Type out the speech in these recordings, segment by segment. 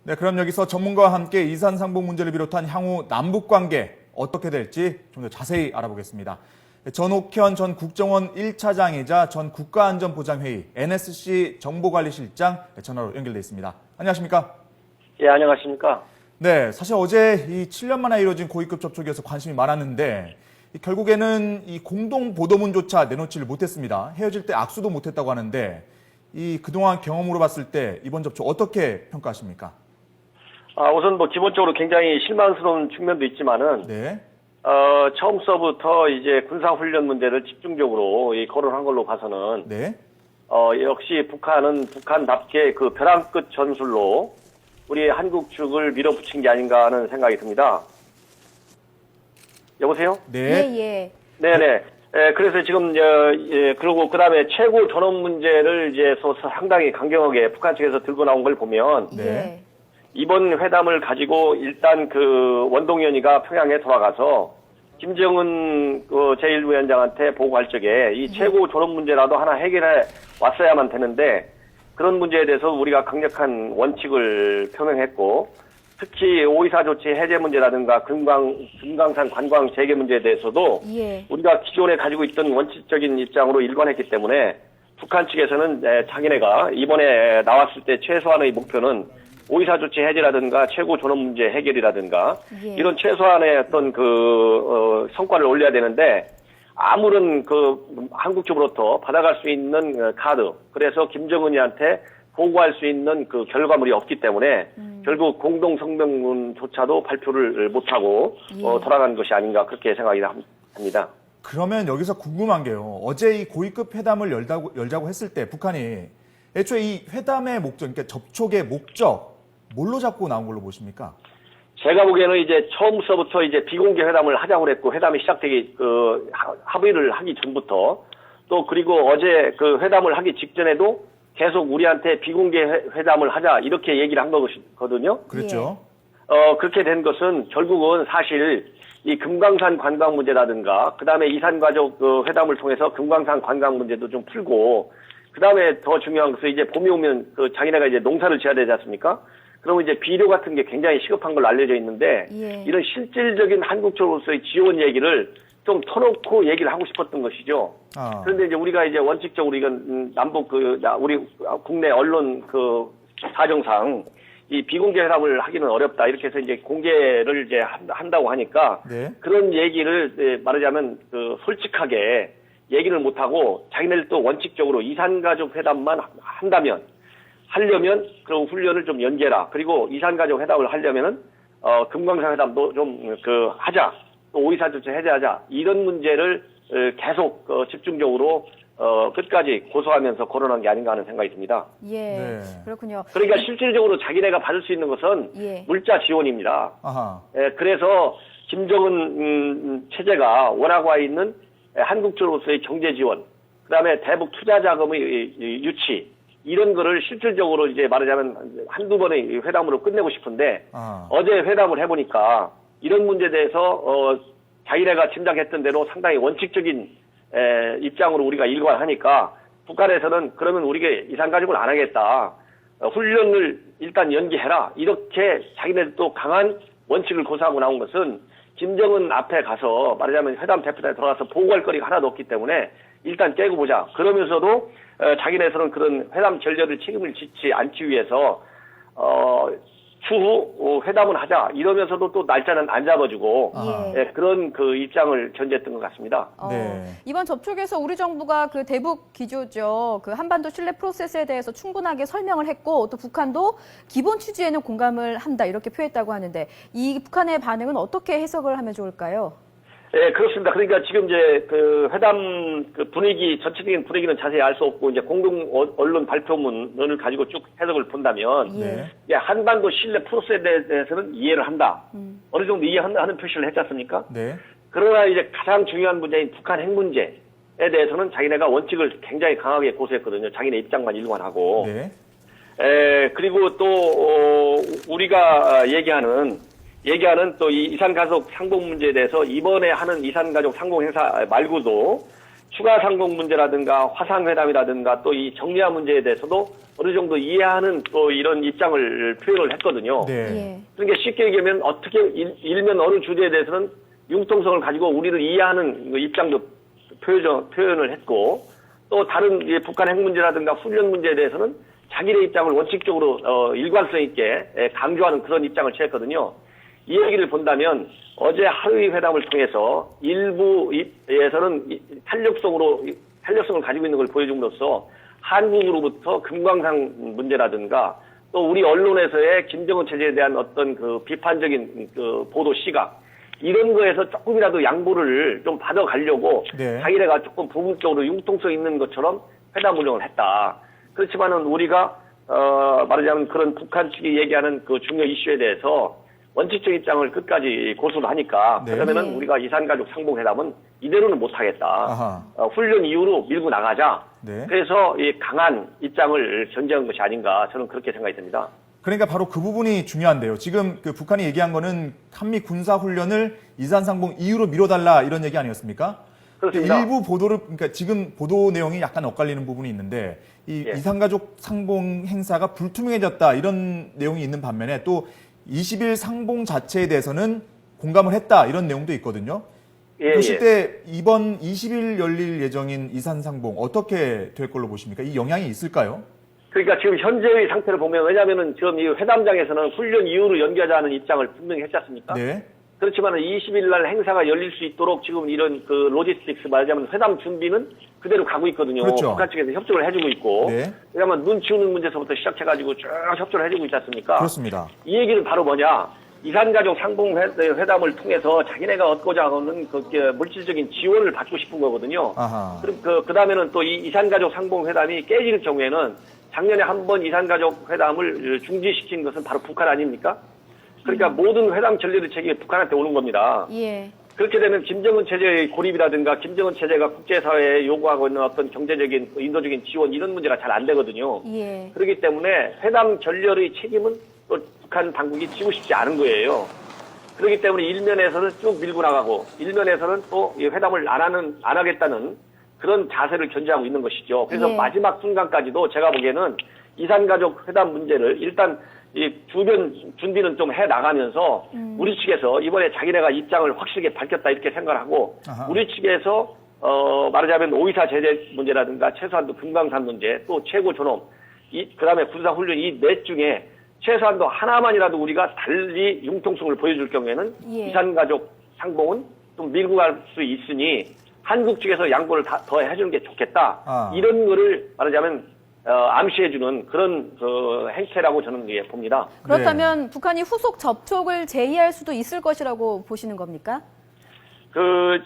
네, 그럼 여기서 전문가와 함께 이산 상봉 문제를 비롯한 향후 남북 관계 어떻게 될지 좀 더 자세히 알아보겠습니다. 전옥현 전 국정원 1차장이자 전 국가안전보장회의 NSC 정보관리실장 전화로 연결돼 있습니다. 안녕하십니까? 예, 안녕하십니까? 네, 사실 어제 이 7년 만에 이루어진 고위급 접촉이어서 관심이 많았는데 결국에는 이 공동 보도문조차 내놓지를 못했습니다. 헤어질 때 악수도 못했다고 하는데 이 그동안 경험으로 봤을 때 이번 접촉 어떻게 평가하십니까? 우선 기본적으로 굉장히 실망스러운 측면도 있지만은, 네. 처음서부터 이제 군사훈련 문제를 집중적으로 거론한 걸로 봐서는, 네. 역시 북한은 북한답게 그 벼랑 끝 전술로 우리 한국 측을 밀어붙인 게 아닌가 하는 생각이 듭니다. 여보세요? 네. 예. 네네. 그래서 지금, 그리고 그 다음에 최고 전원 문제를 이제 상당히 강경하게 북한 측에서 들고 나온 걸 보면, 네. 예. 이번 회담을 가지고 일단 그 원동연이가 평양에 돌아가서 김정은 그 제1부위원장한테 보고할 적에 이 최고 존엄 문제라도 하나 해결해 왔어야만 되는데 그런 문제에 대해서 우리가 강력한 원칙을 표명했고 특히 5.24 조치 해제 문제라든가 금강산 관광 재개 문제에 대해서도 예. 우리가 기존에 가지고 있던 원칙적인 입장으로 일관했기 때문에 북한 측에서는 자기네가 이번에 나왔을 때 최소한의 목표는 5.24 조치 해제라든가 최고 존엄 문제 해결이라든가 예. 이런 최소한의 어떤 성과를 올려야 되는데 아무런 한국 쪽으로부터 받아갈 수 있는 카드 그래서 김정은이한테 보고할 수 있는 그 결과물이 없기 때문에 결국 공동 성명문조차도 발표를 못하고 예. 돌아간 것이 아닌가 그렇게 생각이 합니다. 그러면 여기서 궁금한 게요. 어제 이 고위급 회담을 열자고 했을 때 북한이 애초에 이 회담의 목적, 그러니까 접촉의 목적 뭘로 잡고 나온 걸로 보십니까? 제가 보기에는 이제 처음서부터 이제 비공개 회담을 하자고 그랬고 회담이 시작되기 합의를 하기 전부터 또 그리고 어제 그 회담을 하기 직전에도 계속 우리한테 비공개 회담을 하자 이렇게 얘기를 한 거거든요. 그랬죠. 그렇게 된 것은 결국은 사실 이 금강산 관광 문제라든가 그다음에 이산가족 회담을 통해서 금강산 관광 문제도 좀 풀고 그다음에 더 중요한 것은 이제 봄이 오면 자기네가 이제 농사를 지어야 되지 않습니까? 그러면 이제 비료 같은 게 굉장히 시급한 걸로 알려져 있는데 예. 이런 실질적인 한국 쪽으로서의 지원 얘기를 좀 터놓고 얘기를 하고 싶었던 것이죠. 그런데 이제 우리가 이제 원칙적으로 이건 남북 우리 국내 언론 사정상 이 비공개 회담을 하기는 어렵다 이렇게 해서 이제 공개를 이제 한다고 하니까 네. 그런 얘기를 말하자면 솔직하게 얘기를 못하고 자기네들 또 원칙적으로 이산가족 회담만 하려면 그런 훈련을 좀 연계라. 그리고 이산가족 회담을 하려면은 금강산 회담도 좀 하자. 또 5.24 조치 해제하자. 이런 문제를 계속 집중적으로 끝까지 고소하면서 거론한 게 아닌가 하는 생각이 듭니다. 예. 네. 그렇군요. 그러니까 실질적으로 자기네가 받을 수 있는 것은 예. 물자 지원입니다. 아하. 그래서 김정은 체제가 원하고 와 있는 한국 쪽으로서의 경제 지원, 그다음에 대북 투자 자금의 유치 이런 거를 실질적으로 이제 말하자면 한두 번의 회담으로 끝내고 싶은데 어제 회담을 해보니까 이런 문제에 대해서 자기네가 짐작했던 대로 상당히 원칙적인 입장으로 우리가 일관하니까 북한에서는 그러면 우리가 이산가족을 안 하겠다. 훈련을 일단 연기해라. 이렇게 자기네들도 강한 원칙을 고수하고 나온 것은 김정은 앞에 가서 말하자면 회담 대표단에 들어가서 보고할 거리가 하나도 없기 때문에 일단 깨고 보자. 그러면서도 자기네에서는 그런 회담 전략을 책임을 짓지 않기 위해서 추후 회담을 하자 이러면서도 또 날짜는 안 잡아주고 그런 입장을 견제했던 것 같습니다. 네. 이번 접촉에서 우리 정부가 그 대북 기조죠. 그 한반도 신뢰 프로세스에 대해서 충분하게 설명을 했고 또 북한도 기본 취지에는 공감을 한다 이렇게 표했다고 하는데 이 북한의 반응은 어떻게 해석을 하면 좋을까요? 네, 그렇습니다. 그러니까 지금 이제 회담 분위기, 전체적인 분위기는 자세히 알 수 없고, 이제 공동 언론 발표문을 가지고 쭉 해석을 본다면, 예. 한반도 신뢰 프로세스에 대해서는 이해를 한다. 어느 정도 이해하는 표시를 했지 않습니까? 네. 그러나 이제 가장 중요한 문제인 북한 핵 문제에 대해서는 자기네가 원칙을 굉장히 강하게 고수했거든요. 자기네 입장만 일관하고. 네. 그리고 또, 우리가 얘기하는 또 이 이산가족 상봉 문제에 대해서 이번에 하는 이산가족 상봉 행사 말고도 추가 상봉 문제라든가 화상회담이라든가 또 이 정리화 문제에 대해서도 어느 정도 이해하는 또 이런 입장을 표현을 했거든요. 네. 예. 그러니까 쉽게 얘기하면 어떻게 일면 어느 주제에 대해서는 융통성을 가지고 우리를 이해하는 그 입장도 표현을 했고 또 다른 북한 핵 문제라든가 훈련 문제에 대해서는 자기의 입장을 원칙적으로 일관성 있게 강조하는 그런 입장을 취했거든요. 이 얘기를 본다면 어제 하루의 회담을 통해서 일부에서는 탄력성을 가지고 있는 걸 보여줌으로써 한국으로부터 금강산 문제라든가 또 우리 언론에서의 김정은 체제에 대한 어떤 그 비판적인 그 보도 시각 이런 거에서 조금이라도 양보를 좀 받아가려고 네. 자기네가 조금 부분적으로 융통성 있는 것처럼 회담 운영을 했다. 그렇지만은 우리가 말하자면 그런 북한 측이 얘기하는 그 중요 이슈에 대해서 원칙적 입장을 끝까지 고수를 하니까 네. 그러면은 네. 우리가 이산가족 상봉회담은 이대로는 못하겠다. 아하. 훈련 이후로 밀고 나가자. 네. 그래서 이 강한 입장을 전제한 것이 아닌가 저는 그렇게 생각이 듭니다. 그러니까 바로 그 부분이 중요한데요. 지금 그 북한이 얘기한 거는 한미 군사 훈련을 이산상봉 이후로 미뤄달라 이런 얘기 아니었습니까? 그렇습니다. 일부 보도를 그러니까 지금 보도 내용이 약간 엇갈리는 부분이 있는데 이 예. 이산가족 상봉 행사가 불투명해졌다 이런 내용이 있는 반면에 또 20일 상봉 자체에 대해서는 공감을 했다 이런 내용도 있거든요. 예, 보실 예. 때 이번 20일 열릴 예정인 이산상봉 어떻게 될 걸로 보십니까? 이 영향이 있을까요? 그러니까 지금 현재의 상태를 보면 왜냐하면은 지금 이 회담장에서는 훈련 이후로 연기하자는 입장을 분명히 했지 않습니까? 네. 그렇지만 20일 날 행사가 열릴 수 있도록 지금 이런 그 로지스틱스 말하자면 회담 준비는 그대로 가고 있거든요. 그렇죠. 북한 측에서 협조를 해주고 있고. 네. 왜냐하면 눈 치우는 문제서부터 시작해가지고 쭉 협조를 해주고 있지 않습니까? 그렇습니다. 이 얘기는 바로 뭐냐? 이산가족 상봉회담을 통해서 자기네가 얻고자 하는 그 물질적인 지원을 받고 싶은 거거든요. 아하. 그 다음에는 또 이 이산가족 상봉회담이 깨질 경우에는 작년에 한 번 이산가족 회담을 중지시킨 것은 바로 북한 아닙니까? 그러니까 모든 회담 전례의 책임이 북한한테 오는 겁니다. 예. 그렇게 되면 김정은 체제의 고립이라든가 김정은 체제가 국제사회에 요구하고 있는 어떤 경제적인, 인도적인 지원 이런 문제가 잘 안 되거든요. 예. 그렇기 때문에 회담 전례의 책임은 또 북한 당국이 지고 싶지 않은 거예요. 그렇기 때문에 일면에서는 쭉 밀고 나가고 일면에서는 또 이 회담을 안 하겠다는 그런 자세를 견지하고 있는 것이죠. 그래서 예. 마지막 순간까지도 제가 보기에는 이산가족 회담 문제를 일단 이 주변 준비는 좀 해 나가면서 우리 측에서 이번에 자기네가 입장을 확실하게 밝혔다 이렇게 생각하고 아하. 우리 측에서 말하자면 오이사 제재 문제라든가 최소한도 금강산 문제 또 최고 존엄 그다음에 군사 훈련 이 넷 중에 최소한도 하나만이라도 우리가 달리 융통성을 보여줄 경우에는 예. 이산가족 상봉은 좀 밀고 갈 수 있으니 한국 측에서 양보를 더 해주는 게 좋겠다. 이런 거를 말하자면 암시해주는 그런 그 행태라고 저는 봅니다. 그렇다면 북한이 후속 접촉을 제의할 수도 있을 것이라고 보시는 겁니까?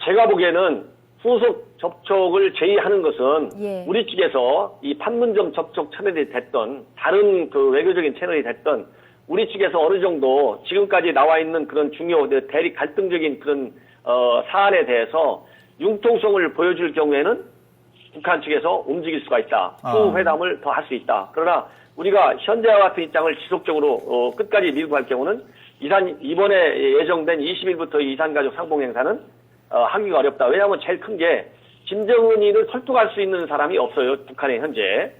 제가 보기에는 후속 접촉을 제의하는 것은 예. 우리 측에서 이 판문점 접촉 채널이 됐던 다른 그 외교적인 채널이 됐던 우리 측에서 어느 정도 지금까지 나와 있는 그런 중요 대립 갈등적인 그런 사안에 대해서 융통성을 보여줄 경우에는 북한 측에서 움직일 수가 있다. 후 회담을 더 할 수 있다. 그러나 우리가 현재와 같은 입장을 지속적으로 끝까지 밀고 갈 경우는 이번에 예정된 20일부터 이산가족 상봉 행사는 하기가 어렵다. 왜냐하면 제일 큰 게 김정은이를 설득할 수 있는 사람이 없어요. 북한에 현재.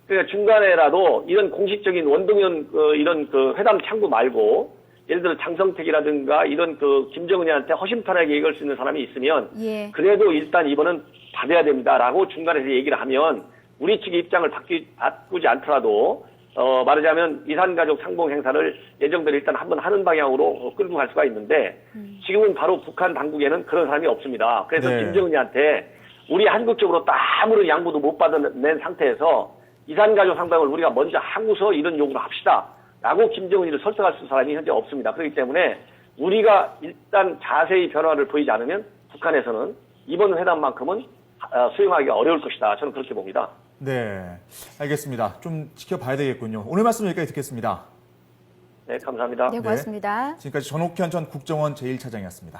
그러니까 중간에라도 이런 공식적인 원동연 이런 그 회담 창구 말고 예를 들어 장성택이라든가 이런 그 김정은이한테 허심탄회하게 얘기할 수 있는 사람이 있으면 예. 그래도 일단 이번은 받아야 됩니다라고 중간에서 얘기를 하면 우리 측의 입장을 바꾸지 않더라도 말하자면 이산가족 상봉 행사를 예정대로 일단 한번 하는 방향으로 끌고 갈 수가 있는데 지금은 바로 북한 당국에는 그런 사람이 없습니다. 그래서 네. 김정은이한테 우리 한국적으로 아무런 양보도 못 받아낸 상태에서 이산가족 상봉을 우리가 먼저 하고서 이런 요구를 합시다. 라고 김정은이를 설득할 수 있는 사람이 현재 없습니다. 그렇기 때문에 우리가 일단 자세히 변화를 보이지 않으면 북한에서는 이번 회담만큼은 수용하기가 어려울 것이다. 저는 그렇게 봅니다. 네, 알겠습니다. 좀 지켜봐야 되겠군요. 오늘 말씀 여기까지 듣겠습니다. 네, 감사합니다. 네, 고맙습니다. 지금까지 전옥현 전 국정원 제1차장이었습니다.